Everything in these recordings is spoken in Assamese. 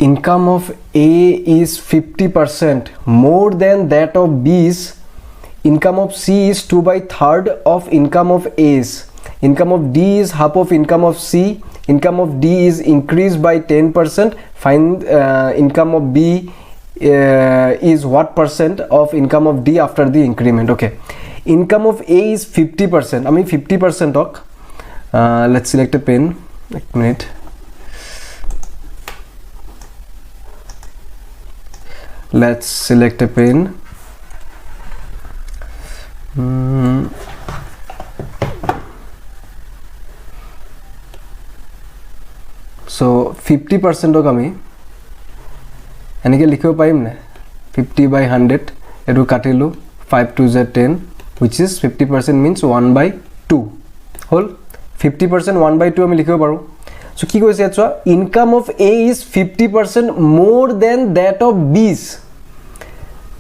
income of A is 50% more than that of B's, income of C is 2/3 of income of A's, income of D is half of income of C, income of D is increased by 10%, find income of B is what percent of income of D after the increment. Okay, income of A is 50%. I mean 50% of let's select a pen. A minute. Let's select a pen. So 50% of আমি এনেকে লিখিব পাৰিম না 50/100 এটো কাটিলো 5 2 10 which is 50% means 1/2 হল 50% 1/2 আমি লিখিব পাৰো so কি কৈছে এটা income of A is 50% more than that of B's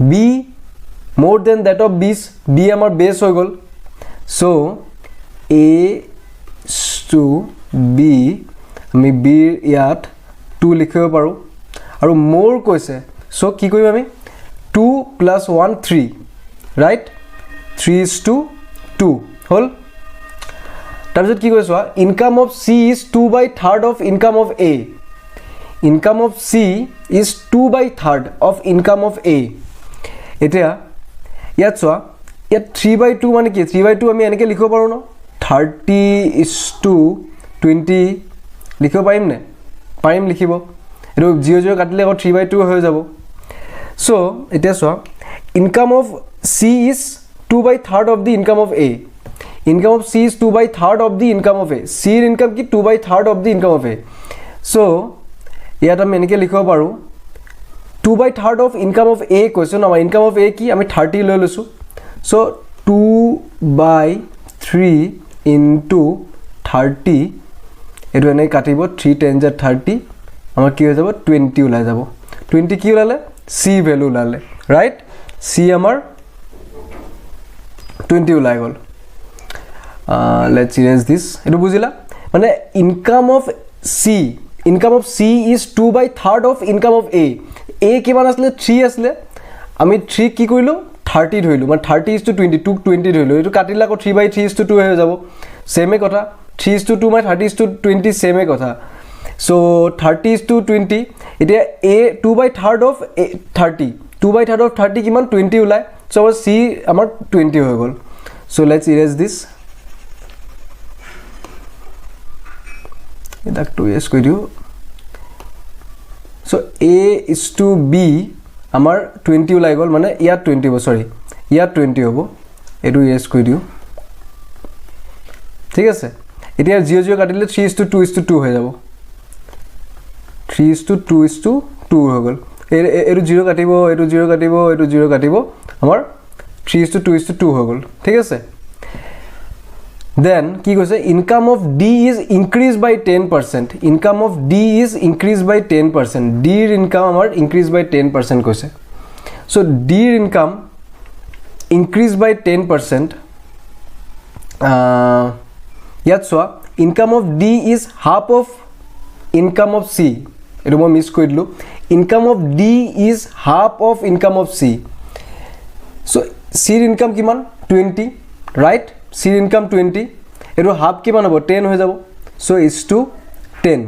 B more than that of B's B আমাৰ বেস হৈ গল so A to B আমি B ইয়াত 2 লিখিব পাৰো আৰু more কৈছে so কি কৰিম আমি 2 + 1 3 right 3:2 হল তাৰপিছত কি কৈছো income of C is 2/3 of income of A income of C is 2/3 of income of A এতিয়া ইয়াত চোৱা ইয়াত 3/2 মানে কি 3/2 আমি এনেকে লিখিব পাৰো ন 30:20 লিখিব পাৰিম নে পাৰিম লিখিব এটো 0 0 কাটিলে আকৌ 3/2 হৈ যাব so এতিয়া চোৱা income of C is 2/3 of the income of A income of C is 2/3 of the income of A C ৰ income কি 2/3 of the income of A so ইয়াত আমি এনেকে লিখিব পাৰো 2/3 of income of A question আমাৰ income of A কি আমি 30 লৈ লৈছো so 2/3 into 30 এটো এনে কাটিব 3 10 30 আমাৰ কি হৈ যাব 20 ওলাই যাব 20 কি ওলালে C ভ্যালু ওলালে রাইট C আমাৰ 20 ওলাই গল let's erase this এটো বুজিলা মানে income of C is 2/3 of income of A কিমান আসলে 3 আসলে আমি 3 কি কইলো 30 ধইলো মানে 30:20 20 ধইলো এটো কাটিলা কো 3/3:2 হৈ যাব সেমে কথা 3:2 মানে 30:20 সেমে কথা so 30:20 এটা A 2/3 of 30 2/3 of 30 কিমান 20 ওলাই so C আমাৰ 20 হৈ গল so let's erase this এটা to erase কৰি দিও so A is to B আমাৰ 20 ওলাই গল মানে ইয়াত 20 হ'ব সৰি ইয়াত 20 হ'ব এটো erase কৰি দিও ঠিক আছে এতিয়া 0 0 কাটিলে 3:2:2 হৈ যাব 3:2:2 হৈ গল এটো 0 কাটিব এটো 0 কাটিব এটো 0 কাটিব আমাৰ 3:2:2 হৈ গল ঠিক আছে then কি কৈছে income of D is increased by 10% income of D is increased by 10% D ৰ income আমাৰ increased by 10% কৈছে so D ৰ income increased by 10% ইয়াত চোৱা income of D is half of income of C এটো মই মিস কৰি দিলো income of D is half of income of C so C ৰ income কিমান 20 right C ৰ income 20 এটো হাফ কিমান হ'ব 10 হৈ যাব so is to 10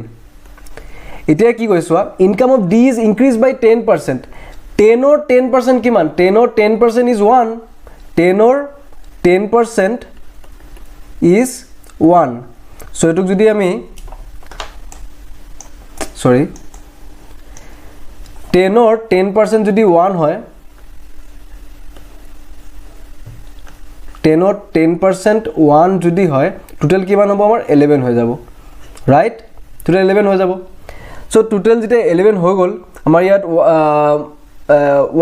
এতিয়া কি কৈছো income of D is increased by 10% 10 or 10% কিমান 10 or 10% is 1 10 or 10% is 1 so এটুক যদি আমি sorry 10 or 10% যদি 1 হয় 10 or 10% 1 যদি হয় টোটাল কিমান হ'ব আমাৰ 11 হৈ যাব রাইট টোটাল 11 হৈ যাব সো টোটাল যেটা 11 হৈ গল আমাৰ ইয়াত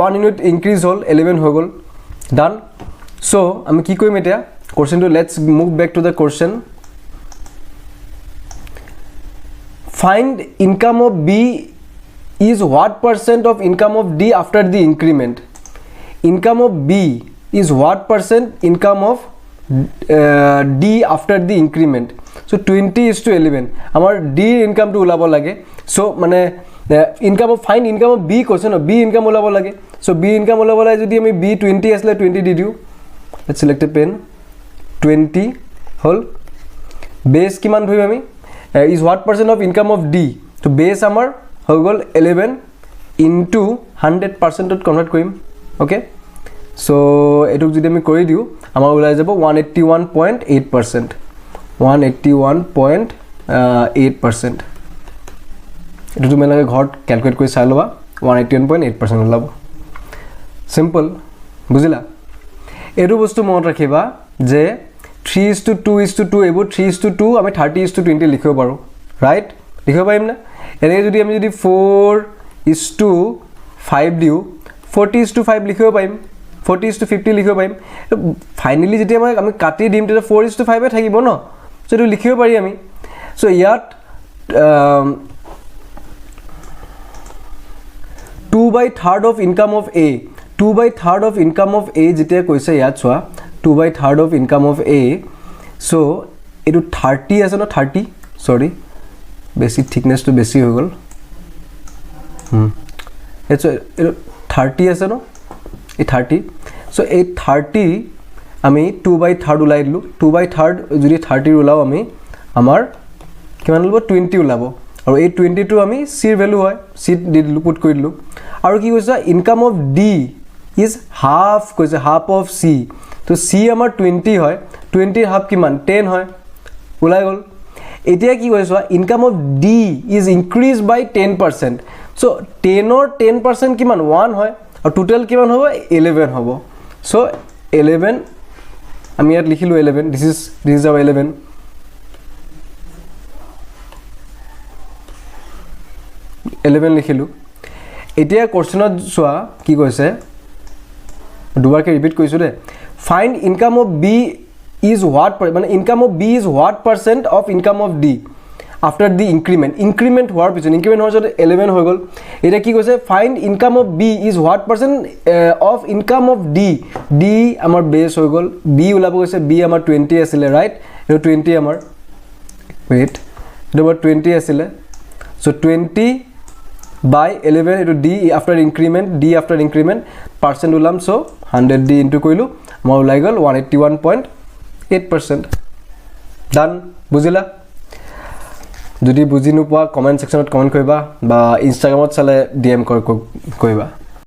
1 ইউনিট ইনক্ৰিজ হল 11 হৈ গল ডান সো আমি কি কৰিম এটা question two let's move back to the question find income of B is what percent of income of D after the increment income of B is what percent income of D after the increment so 20:11 amar D income to ulabo lage so mane income of find income of B কৈছে ন বি ইনকাম ওলাব লাগে চ' বি ইনকাম ওলাব লাগে যদি আমি বি 20 আছিলে 20 দি দিওঁ লেটছ সিলেক্ট এ পেন 20 হ'ল বেছ কিমান ধৰিম আমি is what percent of income of D তো বেছ আমাৰ হৈ গ'ল 11 ইনটু 100%ত কনভাৰ্ট কৰিম অ'কে চ' এইটোক যদি আমি কৰি দিওঁ আমাৰ ওলাই যাব 181.8% 181.8% এইটো তোমালোকে ঘৰত ক্যালকুলেট কৰি চাই ল'বা 181.8% ওলাব সিম্পল বুজিলা এইটো বস্তু মনত ৰাখিবা যে 3:2:2 এইবোৰ 3:2 আমি 30:20 লিখিব পাৰোঁ ৰাইট লিখিব পাৰিম না এনেকৈ যদি আমি যদি 4:5 দিওঁ 40:5 লিখিব পাৰিম 40:50 লিখিব পাৰিম ফাইনেলি যেতিয়া আমি কাটি দিম তেতিয়া 4:5 এ থাকিব ন চ' এইটো লিখিব পাৰি আমি চ' ইয়াত 2/3 of income of A 2/3 of income of A যেতিয়া কৈছে ইয়াত চোৱা 2/3 of income of A so এইটো 30 আছে ন 30 সৰি বেছি থিকনেছটো বেছি হৈ গ'ল এইটো 30 আছে ন এই 30 so এই 30 আমি 2/3 ওলাই দিলোঁ 2/3 যদি 30 ওলাও আমি আমাৰ কিমান ওলাব 20 ওলাব আৰু এই 20 টো আমি সিৰ ভ্যালু হয় সি দি দিলোঁ পুট কৰি দিলোঁ আৰু কি কৈছে income of D is half কৈছে হাফ অফ সি তো সি আমাৰ 20 হয় 20 হাফ কিমান 10 হয় ওলাই গ'ল এতিয়া কি কৈছে income of D is increase by 10% so 10 or 10% কিমান 1 হয় আৰু টোটাল কিমান হ'ব 11 হ'ব সো 11 আমি ইয়াত লিখিলোঁ 11 দিস ইজ আवर 11 11 লিখিলোঁ এতিয়া কোশ্চেনত চোৱা কি কৈছে দুবাৰকে ৰিপিট কৰিছোঁ they find income of B is what মানে income of B is what percent of income of D after the increment হোৱাৰ পিছত ইনক্ৰিমেণ্ট হোৱাৰ পিছত 11 হৈ গ'ল এতিয়া কি কৈছে find income of B is what percent of income of D D আমাৰ বেছ হৈ গ'ল বি ওলাব গৈছে বি আমাৰ 20 আছিলে ৰাইট এইটো 20 আমাৰ ৱেইট এইটো আমাৰ 20 আছিলে চ' 20 by 11 into d after increment percent ulam so 100 d into koilu amar ulai gol 181.8% done bujila jodi buji nu poa comment section ot comment koiba ba instagram ot chale dm koiba